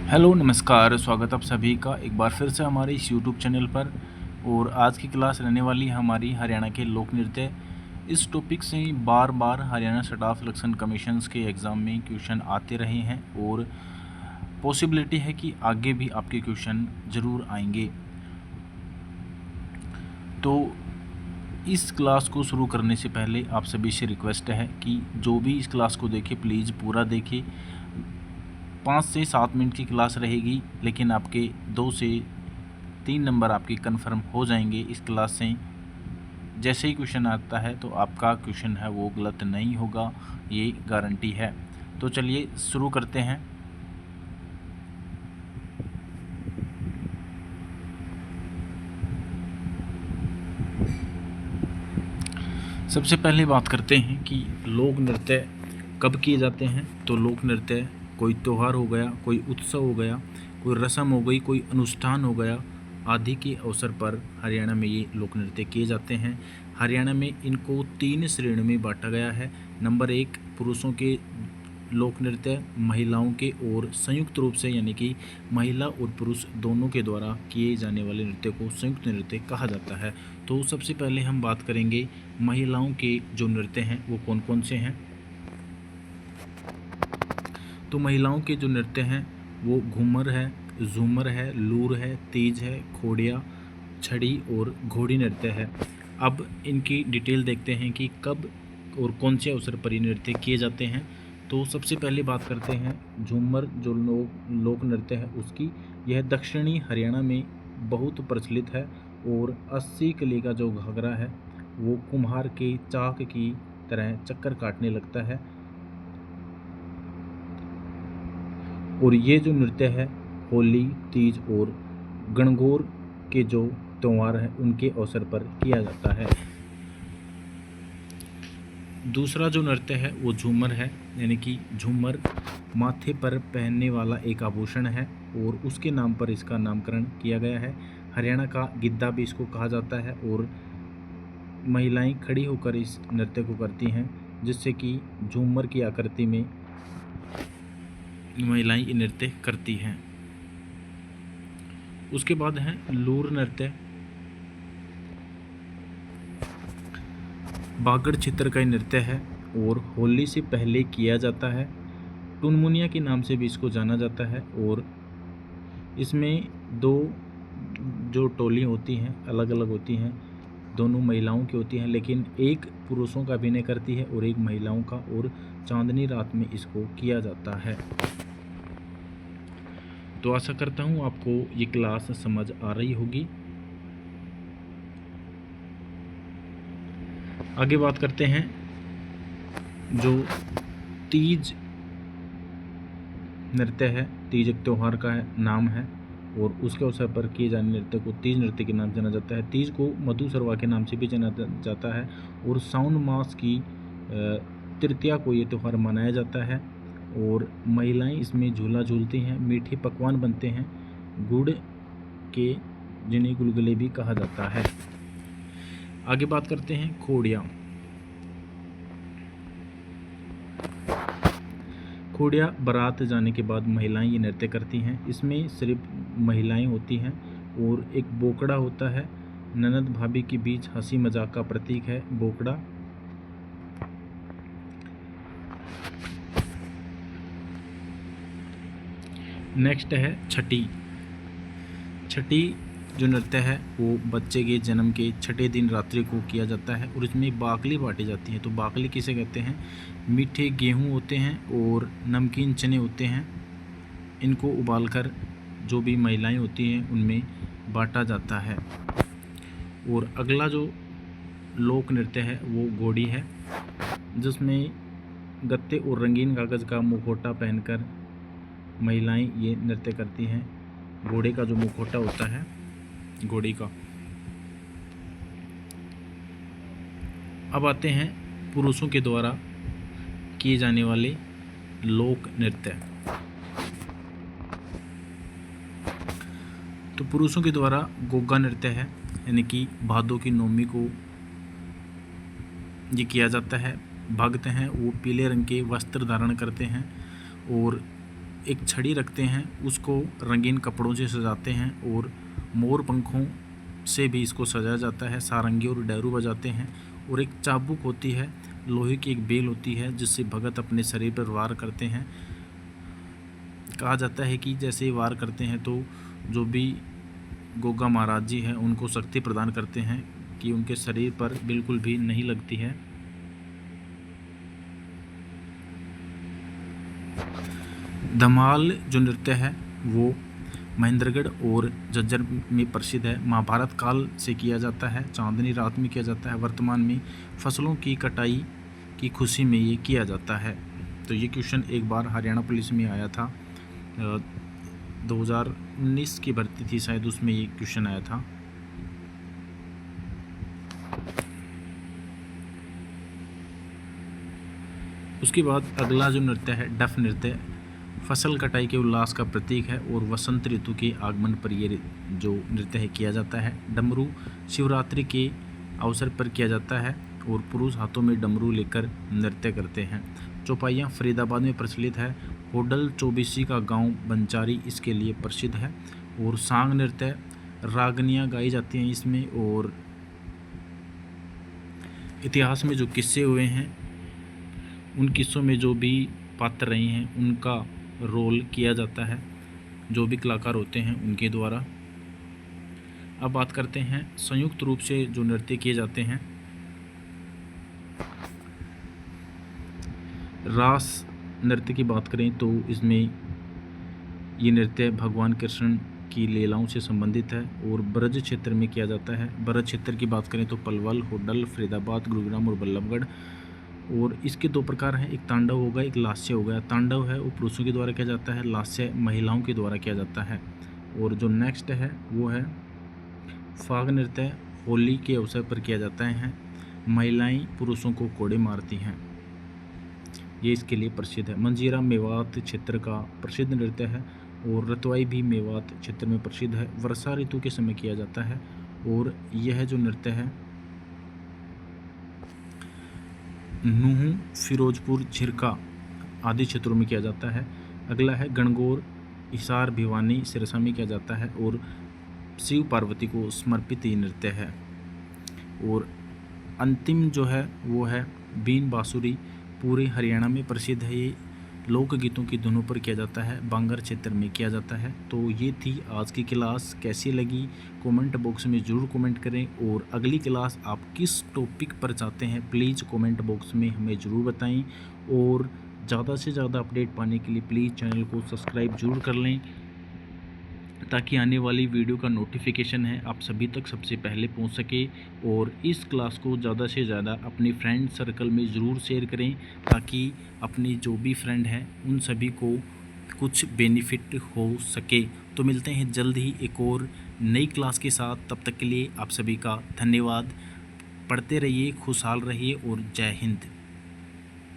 Hello नमस्कार, स्वागत आप सभी का एक बार फिर से हमारे इस यूट्यूब चैनल पर। और आज की क्लास रहने वाली है हमारी हरियाणा के लोक नृत्य। इस टॉपिक से बार बार हरियाणा स्टाफ सिलेक्शन कमीशंस के एग्ज़ाम में क्वेश्चन आते रहे हैं और पॉसिबिलिटी है कि आगे भी आपके क्वेश्चन ज़रूर आएंगे। तो इस क्लास को शुरू करने से पहले आप सभी से रिक्वेस्ट है कि जो भी इस क्लास को देखे प्लीज़ पूरा देखें। 5 से 7 मिनट की क्लास रहेगी, लेकिन आपके 2 से 3 नंबर आपके कंफर्म हो जाएंगे इस क्लास से। जैसे ही क्वेश्चन आता है तो आपका क्वेश्चन है वो गलत नहीं होगा, ये गारंटी है। तो चलिए शुरू करते हैं। सबसे पहले बात करते हैं कि लोक नृत्य कब किए जाते हैं। तो लोक नृत्य कोई त्यौहार हो गया, कोई उत्सव हो गया, कोई रस्म हो गई, कोई अनुष्ठान हो गया आदि के अवसर पर हरियाणा में ये लोक नृत्य किए जाते हैं। हरियाणा में इनको 3 श्रेणियों में बांटा गया है। नंबर 1 पुरुषों के लोक नृत्य, महिलाओं के और संयुक्त रूप से यानी कि महिला और पुरुष दोनों के द्वारा किए जाने वाले नृत्य को संयुक्त नृत्य कहा जाता है। तो सबसे पहले हम बात करेंगे महिलाओं के जो नृत्य हैं वो कौन कौन से हैं। तो महिलाओं के जो नृत्य हैं वो घूमर है, झूमर है, लूर है, तीज है, खोड़िया, छड़ी और घोड़ी नृत्य है। अब इनकी डिटेल देखते हैं कि कब और कौन से अवसर पर ये नृत्य किए जाते हैं। तो सबसे पहले बात करते हैं झूमर जो लोक नृत्य है उसकी। यह दक्षिणी हरियाणा में बहुत प्रचलित है और 80 कली का जो घाघरा है वो कुम्हार के चाक की तरह चक्कर काटने लगता है। और ये जो नृत्य है होली, तीज और गणगौर के जो त्यौहार हैं उनके अवसर पर किया जाता है। दूसरा जो नृत्य है वो झूमर है, यानी कि झूमर माथे पर पहनने वाला एक आभूषण है और उसके नाम पर इसका नामकरण किया गया है। हरियाणा का गिद्धा भी इसको कहा जाता है और महिलाएं खड़ी होकर इस नृत्य को करती हैं, जिससे कि झूमर की आकृति में महिलाएं ये नृत्य करती हैं। उसके बाद है लूर नृत्य। बागड़ क्षेत्र का नृत्य है और होली से पहले किया जाता है। टुनमुनिया के नाम से भी इसको जाना जाता है और इसमें 2 जो टोली होती हैं अलग अलग होती हैं, दोनों महिलाओं की होती हैं, लेकिन एक पुरुषों का अभिनय करती है और एक महिलाओं का, और चांदनी रात में इसको किया जाता है। तो आशा करता हूँ आपको ये क्लास समझ आ रही होगी। आगे बात करते हैं जो तीज नृत्य है। तीज एक त्यौहार का नाम है और उसके अवसर पर किए जाने नृत्य को तीज नृत्य के नाम से जाना जाता है। तीज को मधुसरवा के नाम से भी जाना जाता है और साउन मास की तृतीया को ये त्यौहार मनाया जाता है और महिलाएं इसमें झूला झूलती हैं, मीठे पकवान बनते हैं गुड़ के, जिन्हें गुलगुले भी कहा जाता है। आगे बात करते हैं खोड़िया। खोड़िया बारात जाने के बाद महिलाएं ये नृत्य करती हैं। इसमें सिर्फ महिलाएं होती हैं और एक बोकड़ा होता है। ननद भाभी के बीच हंसी मजाक का प्रतीक है बोकड़ा। नेक्स्ट है छठी। छठी जो नृत्य है वो बच्चे के जन्म के छठे दिन रात्रि को किया जाता है और इसमें बाकली बांटी जाती है। तो बाकली किसे कहते हैं? मीठे गेहूं होते हैं और नमकीन चने होते हैं। इनको उबालकर जो भी महिलाएं होती हैं उनमें बांटा जाता है। और अगला जो लोक नृत्य है वो घोड़ी है, जिसमें गत्ते और रंगीन कागज़ का मुखौटा पहनकर महिलाएं ये नृत्य करती हैं। घोड़े का जो मुखौटा होता है घोड़ी का। अब आते हैं पुरुषों के द्वारा किए जाने वाले लोक नृत्य। तो पुरुषों के द्वारा गोगा नृत्य है, यानी कि भादों की नौमी को ये किया जाता है। भक्त हैं वो पीले रंग के वस्त्र धारण करते हैं और एक छड़ी रखते हैं, उसको रंगीन कपड़ों से सजाते हैं और मोर पंखों से भी इसको सजाया जाता है। सारंगी और डैरू बजाते हैं। और एक चाबुक होती है, लोहे की एक बेल होती है जिससे भगत अपने शरीर पर वार करते हैं। कहा जाता है कि जैसे वार करते हैं तो जो भी गोगा महाराज जी हैं उनको शक्ति प्रदान करते हैं कि उनके शरीर पर बिल्कुल भी नहीं लगती है। धमाल जो नृत्य है वो महेंद्रगढ़ और झज्जर में प्रसिद्ध है। महाभारत काल से किया जाता है, चांदनी रात में किया जाता है। वर्तमान में फसलों की कटाई की खुशी में ये किया जाता है। तो ये क्वेश्चन एक बार हरियाणा पुलिस में आया था, 2019 की भर्ती थी शायद, उसमें ये क्वेश्चन आया था। उसके बाद अगला जो नृत्य है डफ नृत्य, फसल कटाई के उल्लास का प्रतीक है और वसंत ऋतु के आगमन पर ये जो नृत्य है किया जाता है। डमरू शिवरात्रि के अवसर पर किया जाता है और पुरुष हाथों में डमरू लेकर नृत्य करते हैं। चौपाइयाँ फरीदाबाद में प्रचलित है। होडल चौबीसी का गांव बंचारी इसके लिए प्रसिद्ध है। और सांग नृत्य, रागनियाँ गाई जाती हैं इसमें। और इतिहास में जो किस्से हुए हैं उन किस्सों में जो भी पात्र रहे हैं उनका रोल किया जाता है, जो भी कलाकार होते हैं उनके द्वारा। अब बात करते हैं संयुक्त रूप से जो नृत्य किए जाते हैं। रास नृत्य की बात करें तो इसमें ये नृत्य भगवान कृष्ण की लीलाओं से संबंधित है और ब्रज क्षेत्र में किया जाता है। ब्रज क्षेत्र की बात करें तो पलवल, होडल, फरीदाबाद, गुरुग्राम और बल्लभगढ़। और इसके दो प्रकार हैं, एक तांडव होगा, एक लास्य होगा। तांडव है वो पुरुषों के द्वारा किया जाता है, लास्य महिलाओं के द्वारा किया जाता है। और जो नेक्स्ट है वो है फाग नृत्य, होली के अवसर पर किया जाता है। महिलाएं पुरुषों को कोड़े मारती हैं, ये इसके लिए प्रसिद्ध है। मंजीरा मेवात क्षेत्र का प्रसिद्ध नृत्य है और रतवाई भी मेवात क्षेत्र में प्रसिद्ध है। वर्षा ऋतु के समय किया जाता है और यह जो नृत्य है नूह, फिरोजपुर, झिरका आदि क्षेत्रों में किया जाता है। अगला है गणगौर, हिसार, भिवानी, सिरसा में किया जाता है और शिव पार्वती को समर्पित ये नृत्य है। और अंतिम जो है वो है बीन बांसुरी, पूरे हरियाणा में प्रसिद्ध है। ये लोकगीतों की धुनों पर किया जाता है, बांगर क्षेत्र में किया जाता है। तो ये थी आज की क्लास, कैसी लगी कमेंट बॉक्स में ज़रूर कमेंट करें। और अगली क्लास आप किस टॉपिक पर चाहते हैं प्लीज़ कमेंट बॉक्स में हमें ज़रूर बताएं। और ज़्यादा से ज़्यादा अपडेट पाने के लिए प्लीज़ चैनल को सब्सक्राइब ज़रूर कर लें ताकि आने वाली वीडियो का नोटिफिकेशन है आप सभी तक सबसे पहले पहुंच सके। और इस क्लास को ज़्यादा से ज़्यादा अपने फ्रेंड सर्कल में ज़रूर शेयर करें ताकि अपने जो भी फ्रेंड हैं उन सभी को कुछ बेनिफिट हो सके। तो मिलते हैं जल्द ही एक और नई क्लास के साथ, तब तक के लिए आप सभी का धन्यवाद। पढ़ते रहिए, खुशहाल रहिए और जय हिंद।